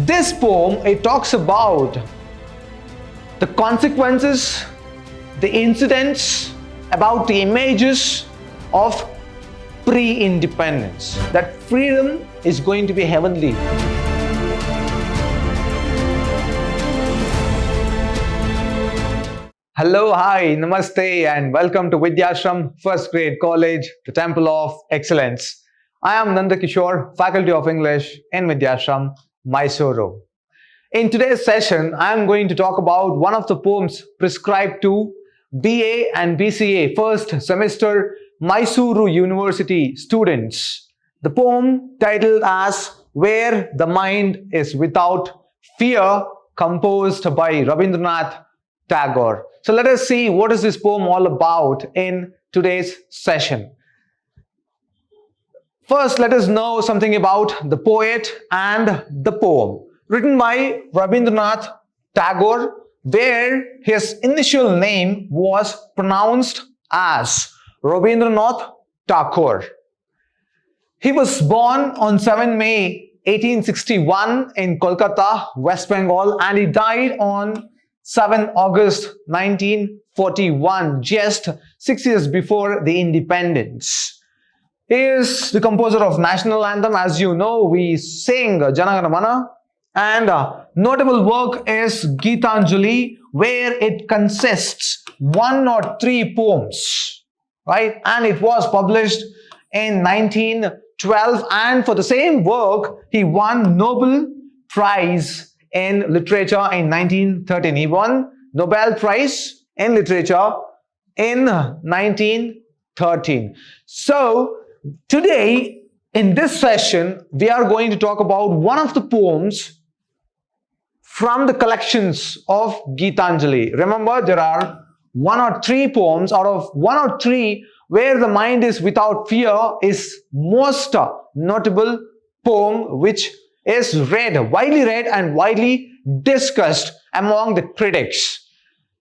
This poem, it talks about the consequences, the incidents, about the images of pre-independence. That freedom is going to be heavenly. Hello, hi, namaste and welcome to Vidhyaashram, first grade college, the Temple of Excellence. I am Nanda Kishore, Faculty of English in Vidhyaashram, MYSURU. In today's session, I am going to talk about one of the poems prescribed to BA and BCA first semester MYSURU University students. The poem titled as Where the Mind is Without Fear, composed by Rabindranath Tagore. So let us see what is this poem all about in today's session. First, let us know something about the poet and the poem. Written by Rabindranath Tagore, where his initial name was pronounced as Rabindranath Tagore. He was born on 7 May 1861 in Kolkata, West Bengal, and he died on 7 August 1941, just 6 years before the independence. He is the composer of national anthem. As you know, we sing Jana Gana Mana, and notable work is Gitanjali, where it consists 103 poems, right? And it was published in 1912, and for the same work, he won Nobel Prize in Literature in 1913. He won Nobel Prize in Literature in 1913. So, today, in this session, we are going to talk about one of the poems from the collections of Gitanjali. Remember, there are 103 poems. Out of 103, Where the Mind is Without Fear is most notable poem, which is widely read and widely discussed among the critics.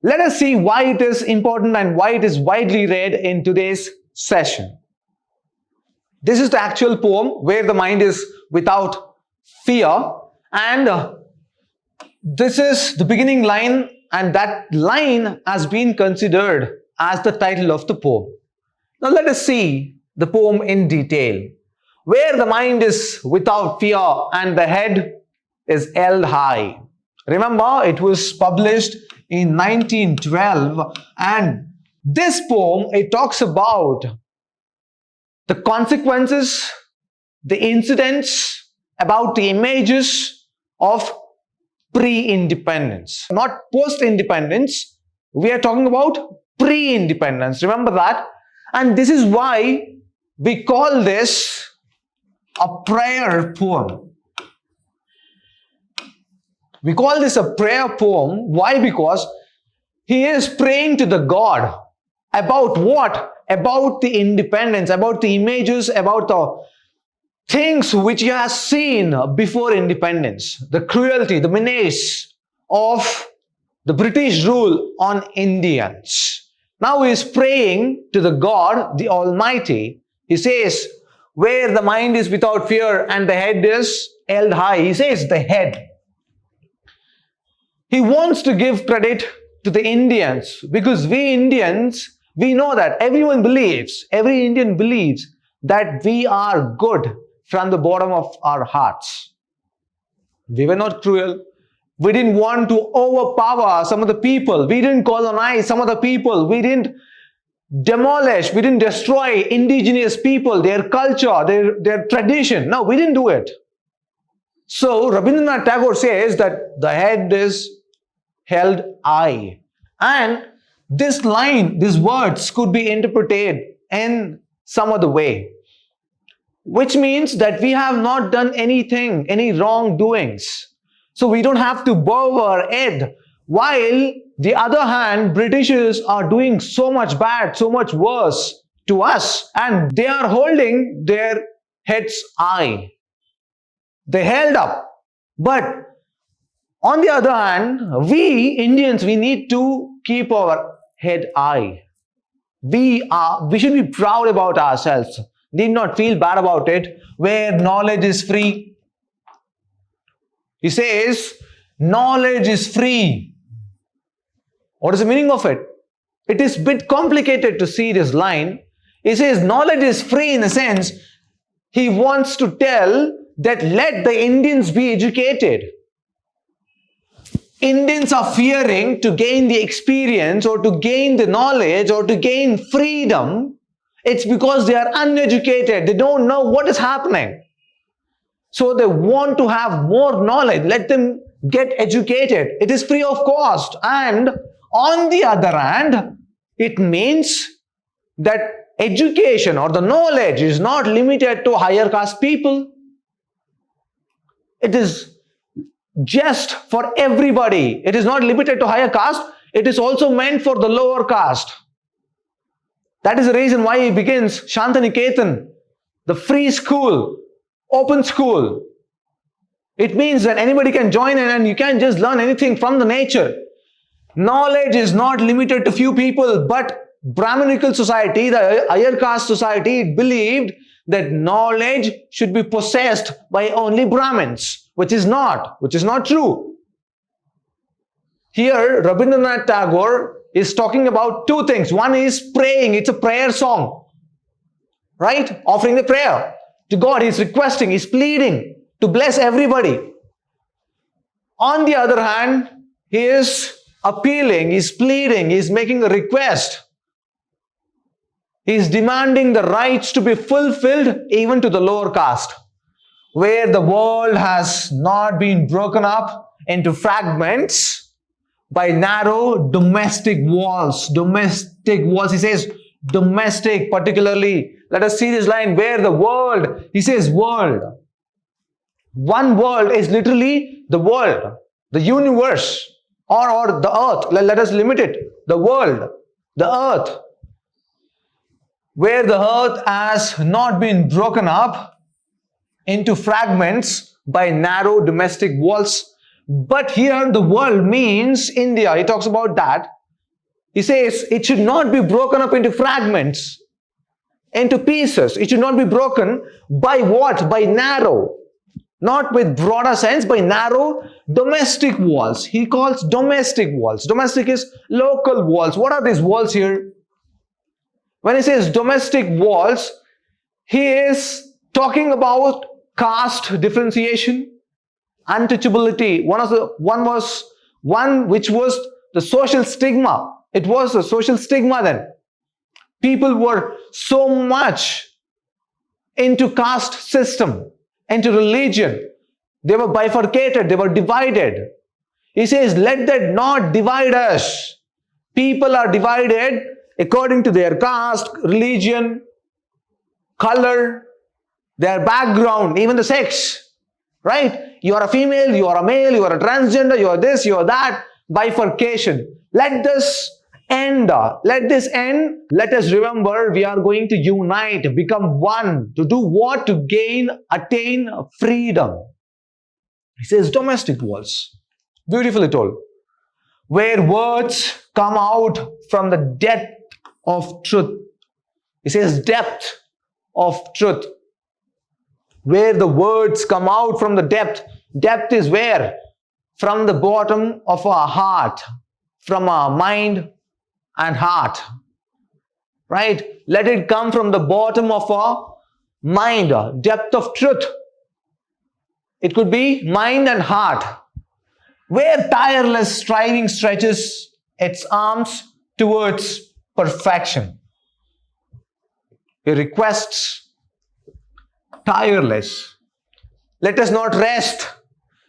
Let us see why it is important and why it is widely read in today's session. This is the actual poem, Where the Mind is Without Fear, and this is the beginning line, and that line has been considered as the title of the poem. Now let us see the poem in detail. Where the mind is without fear and the head is held high. Remember, it was published in 1912, and this poem, it talks about the consequences, the incidents, about the images of pre-independence. Not post-independence, we are talking about pre-independence. Remember that? And this is why we call this a prayer poem. We call this a prayer poem. Why? Because he is praying to the God about what? About the independence, about the images, about the things which he has seen before independence, the cruelty, the menace of the British rule on Indians. Now he is praying to the God, the Almighty. He says, where the mind is without fear and the head is held high. He says the head. He wants to give credit to the Indians, because we Indians, we know that every Indian believes that we are good from the bottom of our hearts. We were not cruel. We didn't want to overpower some of the people. We didn't colonize some of the people. We didn't demolish, we didn't destroy indigenous people, their culture, their tradition. No, we didn't do it. So Rabindranath Tagore says that the head is held high. And this line, these words could be interpreted in some other way, which means that we have not done anything, any wrongdoings. So we don't have to bow our head. While the other hand, Britishers are doing so much bad, so much worse to us, and they are holding their heads high. They held up. But on the other hand, we Indians, we need to keep our head high. We should be proud about ourselves. Need not feel bad about it. Where knowledge is free, He says, knowledge is free. What is the meaning of it? It is a bit complicated to see this line. He says, knowledge is free in the sense, he wants to tell that let the Indians be educated. Indians are fearing to gain the experience or to gain the knowledge or to gain freedom. It's because they are uneducated. They don't know what is happening. So they want to have more knowledge. Let them get educated. It is free of cost. And on the other hand, it means that education or the knowledge is not limited to higher caste people. It is just for everybody. It is not limited to higher caste. It is also meant for the lower caste. That is the reason why he begins Shantaniketan, the free school, open school. It means that anybody can join in and you can just learn anything from the nature. Knowledge is not limited to few people, but Brahminical society, the higher caste society, believed that knowledge should be possessed by only Brahmins, which is not true. Here, Rabindranath Tagore is talking about two things. One is praying. It's a prayer song, right? Offering the prayer to God. He's requesting, he's pleading to bless everybody. On the other hand, he is appealing, he's pleading, he's making a request. He's demanding the rights to be fulfilled even to the lower caste, where the world has not been broken up into fragments by narrow domestic walls. Domestic walls, he says, domestic particularly. Let us see this line, where the world, he says world. One world is literally the world, the universe, or the earth. Let us limit it. The world, the earth. Where the earth has not been broken up into fragments by narrow domestic walls. But here the world means India. He talks about that. He says it should not be broken up into fragments, into pieces. It should not be broken by what? By narrow. Not with broader sense, by narrow domestic walls. He calls domestic walls. Domestic is local walls. What are these walls here? When he says domestic walls, he is talking about caste differentiation, untouchability. One which was the social stigma. It was a social stigma then. People were so much into caste system, into religion. They were bifurcated, they were divided. He says, let that not divide us. People are divided according to their caste, religion, color, their background, even the sex, right? You are a female, you are a male, you are a transgender, you are this, you are that, bifurcation. Let this end. Let this end. Let us remember we are going to unite, become one. To do what? To attain freedom. He says domestic walls. Beautifully told. Where words come out from the depth of truth. He says depth of truth. Where the words come out from the depth. Depth is where? From the bottom of our heart. From our mind and heart. Right? Let it come from the bottom of our mind. Depth of truth. It could be mind and heart. Where tireless striving stretches its arms towards perfection. He requests tireless. Let us not rest.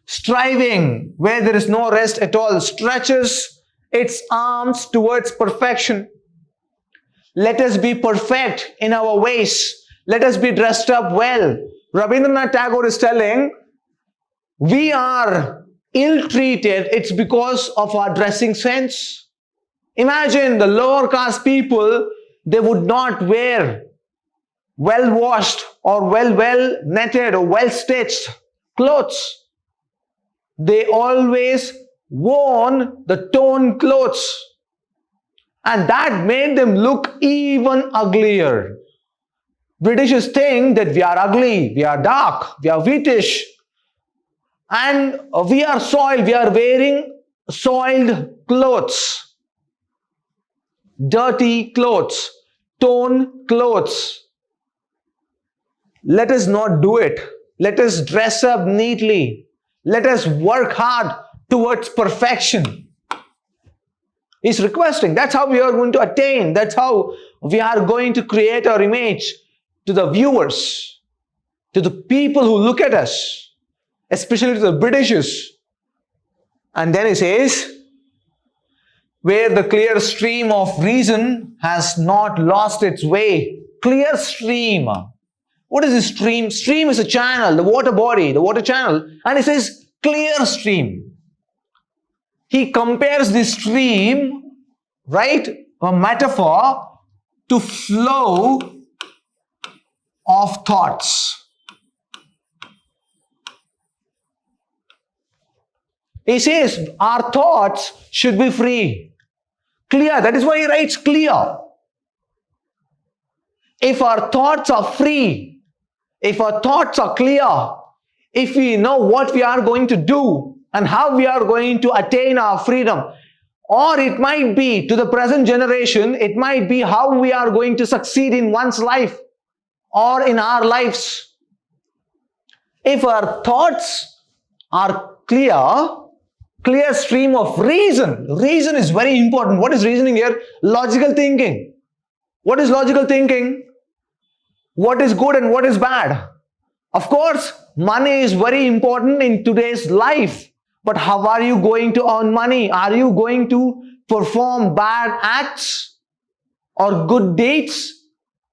Striving where there is no rest at all stretches its arms towards perfection. Let us be perfect in our ways. Let us be dressed up well. Rabindranath Tagore is telling, we are ill-treated. It's because of our dressing sense. Imagine the lower caste people, they would not wear well-washed or well-netted or well-stitched clothes. They always worn the torn clothes. And that made them look even uglier. Britishers think that we are ugly, we are dark, we are wheatish. And we are soiled. We are wearing soiled clothes, dirty clothes, torn clothes. Let us not do it. Let us dress up neatly. Let us work hard towards perfection. He's requesting. That's how we are going to attain. That's how we are going to create our image to the viewers, to the people who look at us, especially to the Britishers. And then he says, where the clear stream of reason has not lost its way. Clear stream. What is a stream? Stream is a channel, the water body, the water channel. And it says clear stream. He compares the stream, right, a metaphor, to flow of thoughts. He says our thoughts should be free. Clear. That is why he writes clear. If our thoughts are free, if our thoughts are clear, if we know what we are going to do and how we are going to attain our freedom, or it might be to the present generation, it might be how we are going to succeed in one's life or in our lives. If our thoughts are clear stream of reason. Reason is very important. What is reasoning here? Logical thinking. What is logical thinking? What is good and what is bad? Of course, money is very important in today's life. But how are you going to earn money? Are you going to perform bad acts or good deeds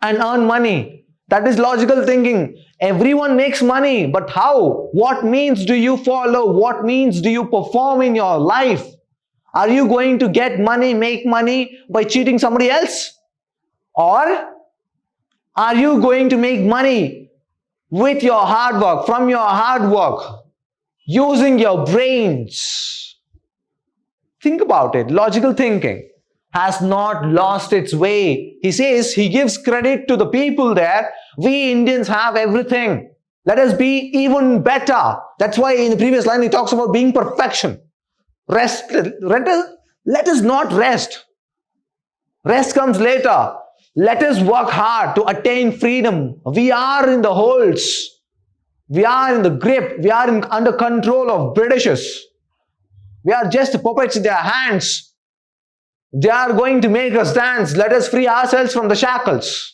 and earn money? That is logical thinking. Everyone makes money, but how? What means do you follow? What means do you perform in your life? Are you going to get money, make money by cheating somebody else? Or are you going to make money with your hard work, from your hard work, using your brains? Think about it. Logical thinking has not lost its way. He says, he gives credit to the people there. We Indians have everything. Let us be even better. That's why in the previous line he talks about being perfection. Rest. Let us not rest. Rest comes later. Let us work hard to attain freedom. We are in the holds. We are in the grip. We are under control of Britishers. We are just puppets in their hands. They are going to make us dance. Let us free ourselves from the shackles.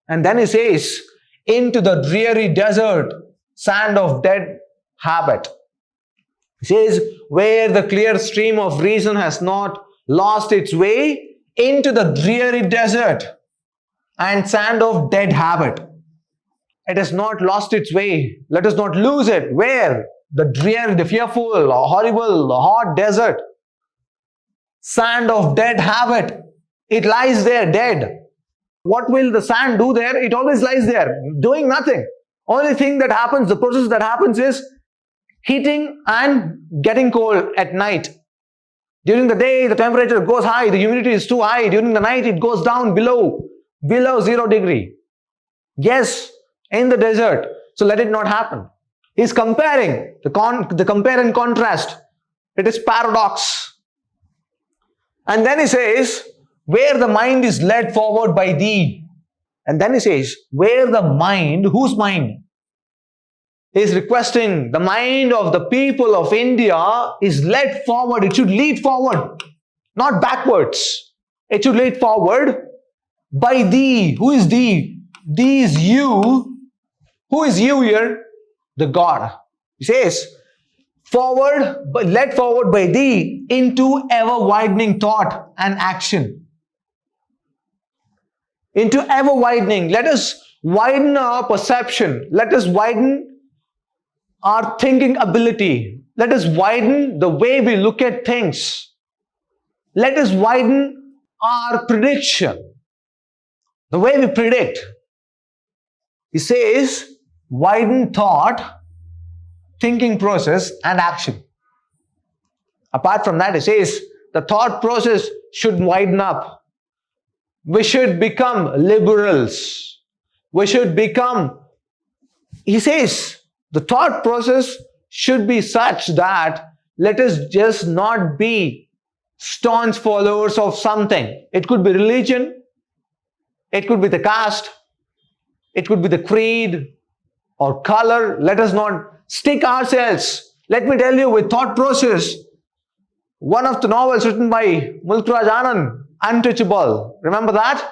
And then he says, into the dreary desert, sand of dead habit. He says, where the clear stream of reason has not lost its way, into the dreary desert and sand of dead habit. It has not lost its way. Let us not lose it. Where? The dreary, the fearful, horrible, hot desert. Sand of dead habit. It lies there dead. What will the sand do there? It always lies there, doing nothing. Only thing that happens, the process that happens is heating and getting cold at night. During the day, the temperature goes high, the humidity is too high. During the night, it goes down below 0 degree. Yes, in the desert. So let it not happen. He's comparing the compare and contrast. It is paradox. And then he says, where the mind is led forward by thee. And then he says, where the mind, whose mind? He is requesting the mind of the people of India is led forward. It should lead forward, not backwards. It should lead forward by thee. Who is thee? Thee is you. Who is you here? The God. He says, led forward by thee into ever widening thought and action. Into ever widening. Let us widen our perception. Let us widen our thinking ability. Let us widen the way we look at things. Let us widen our prediction. The way we predict. He says, widen thought, thinking process and action. Apart from that, he says, the thought process should widen up. We should become liberals. We should become, he says, the thought process should be such that let us just not be staunch followers of something. It could be religion, it could be the caste, it could be the creed or color. Let us not stick ourselves. Let me tell you, with thought process, one of the novels written by Mulkraj Anand, Untouchable. Remember that?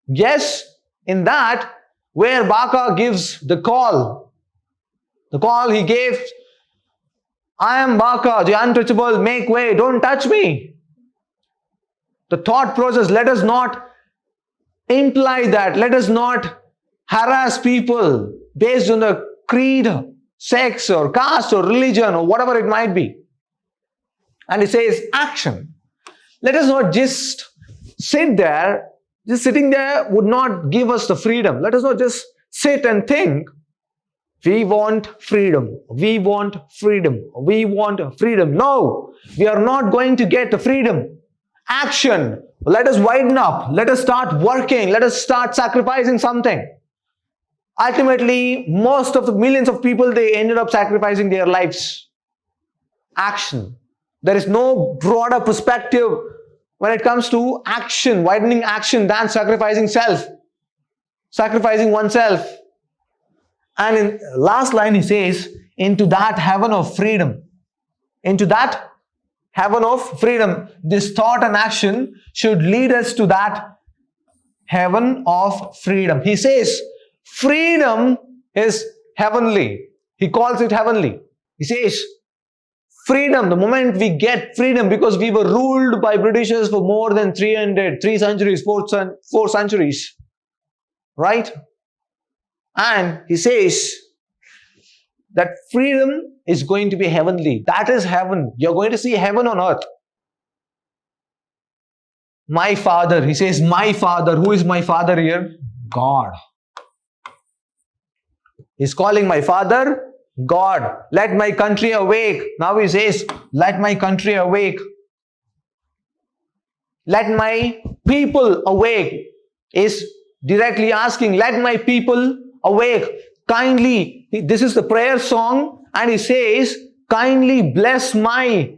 Yes, in that, where B.C.A gives the call he gave, I am B.C.A, the untouchable, make way, don't touch me. The thought process, let us not imply that, let us not harass people based on the creed, sex or caste or religion or whatever it might be. And it says action. Let us not just sit there. Just sitting there would not give us the freedom. Let us not just sit and think, we want freedom, we want freedom, we want freedom. No, we are not going to get the freedom. Action. Let us widen up. Let us start working. Let us start sacrificing something. Ultimately, most of the millions of people, they ended up sacrificing their lives. Action. There is no broader perspective when it comes to action, widening action, than sacrificing self, sacrificing oneself. And in last line he says, into that heaven of freedom. Into that heaven of freedom. This thought and action should lead us to that heaven of freedom. He says, freedom is heavenly. He calls it heavenly. He says, freedom, the moment we get freedom, because we were ruled by Britishers for more than 3 centuries, 4 centuries, right? And he says that freedom is going to be heavenly. That is heaven. You're going to see heaven on earth. My Father, he says, my Father. Who is my Father here? God. He's calling my Father God. Let my country awake. Now he says, let my country awake. Let my people awake. Is directly asking, let my people awake. Kindly, this is the prayer song, and he says, kindly bless my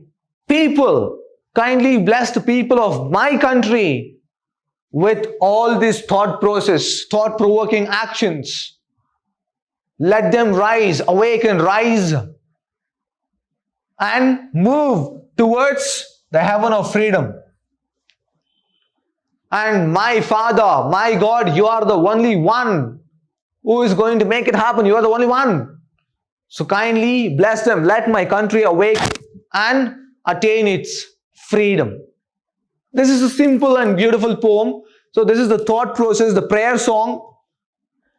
people. Kindly bless the people of my country with all this thought process, thought-provoking actions. Let them rise, awaken, rise, and move towards the heaven of freedom. And my Father, my God, you are the only one who is going to make it happen. You are the only one. So kindly bless them. Let my country awake and attain its freedom. This is a simple and beautiful poem. So this is the thought process, the prayer song,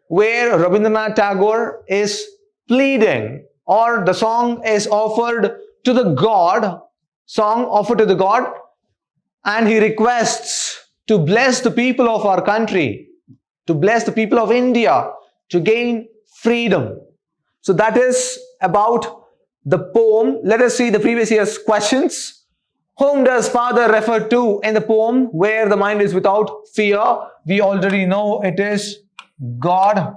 where Rabindranath Tagore is pleading, or the song is offered to the God, song offered to the God, and he requests to bless the people of our country, to bless the people of India, to gain freedom. So that is about the poem. Let us see the previous year's questions. Whom does Father refer to in the poem where the mind is without fear? We already know it is God.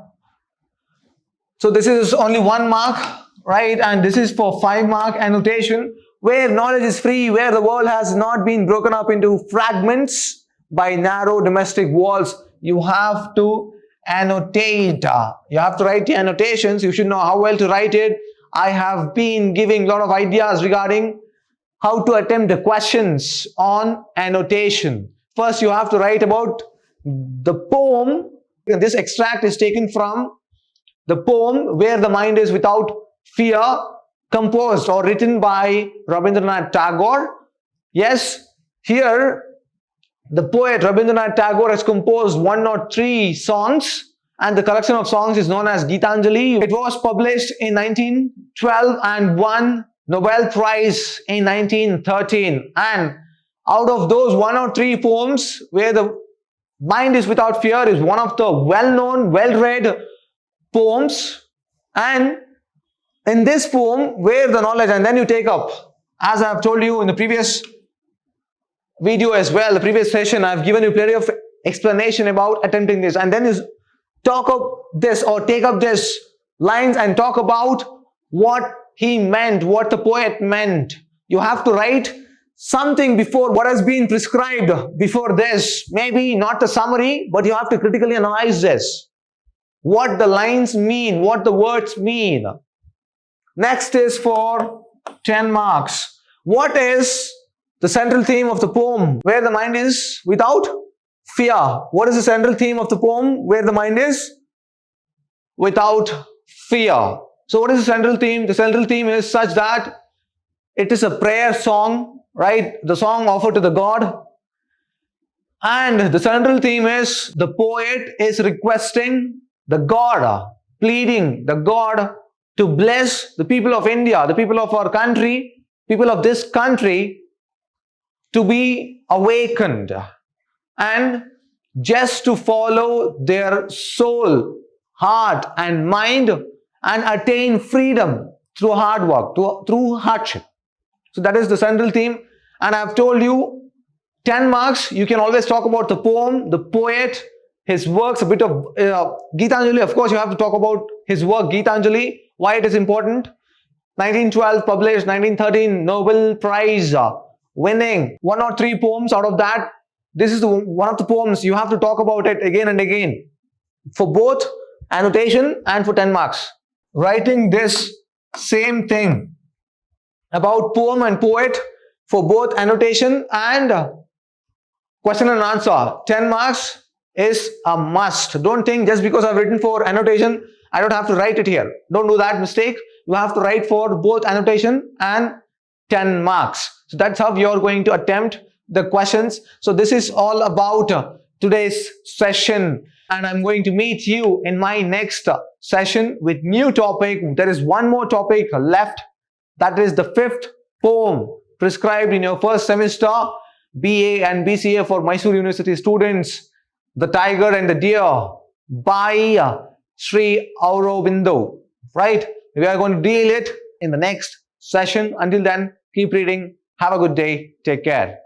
So this is only 1 mark, right? And this is for 5 mark annotation. Where knowledge is free, where the world has not been broken up into fragments by narrow domestic walls, you have to annotate. You have to write the annotations. You should know how well to write it. I have been giving a lot of ideas regarding how to attempt the questions on annotation. First, you have to write about the poem. This extract is taken from the poem Where the Mind is Without Fear, composed or written by Rabindranath Tagore. Yes, here the poet Rabindranath Tagore has composed 103 songs, and the collection of songs is known as Gitanjali. It was published in 1912 and won Nobel Prize in 1913. And out of those 103 poems, Where the Mind is Without Fear is one of the well-known, well-read poems. And in this poem, where the knowledge, and then you take up, as I have told you in the previous video as well, the previous session, I have given you plenty of explanation about attempting this, and then you talk up this or take up this lines and talk about what he meant, what the poet meant. You have to write something before what has been prescribed before this. Maybe not a summary, but you have to critically analyze this. What the lines mean, what the words mean. Next is for 10 marks. What is the central theme of the poem where the mind is without fear? What is the central theme of the poem where the mind is without fear? So what is the central theme? The central theme is such that it is a prayer song, right? The song offered to the God. And the central theme is the poet is requesting the God, pleading the God to bless the people of India, the people of our country, people of this country to be awakened and just to follow their soul, heart and mind and attain freedom through hard work, through hardship. So that is the central theme. And I have told you 10 marks, you can always talk about the poem, the poet, his works, a bit of Gitanjali. Of course, you have to talk about his work, Gitanjali, why it is important. 1912 published, 1913 Nobel Prize winning, 1 or 3 poems out of that. This is one of the poems, you have to talk about it again and again for both annotation and for 10 marks. Writing this same thing about poem and poet for both annotation and question and answer. 10 marks is a must. Don't think just because I've written for annotation, I don't have to write it here. Don't do that mistake. You have to write for both annotation and 10 marks. So that's how you're going to attempt the questions. So this is all about today's session. And I'm going to meet you in my next session with new topic. There is one more topic left. That is the 5th poem prescribed in your first semester, BA and BCA for Mysuru University students, The Tiger and the Deer by Sri Aurobindo. Right? We are going to deal it in the next session. Until then, keep reading. Have a good day. Take care.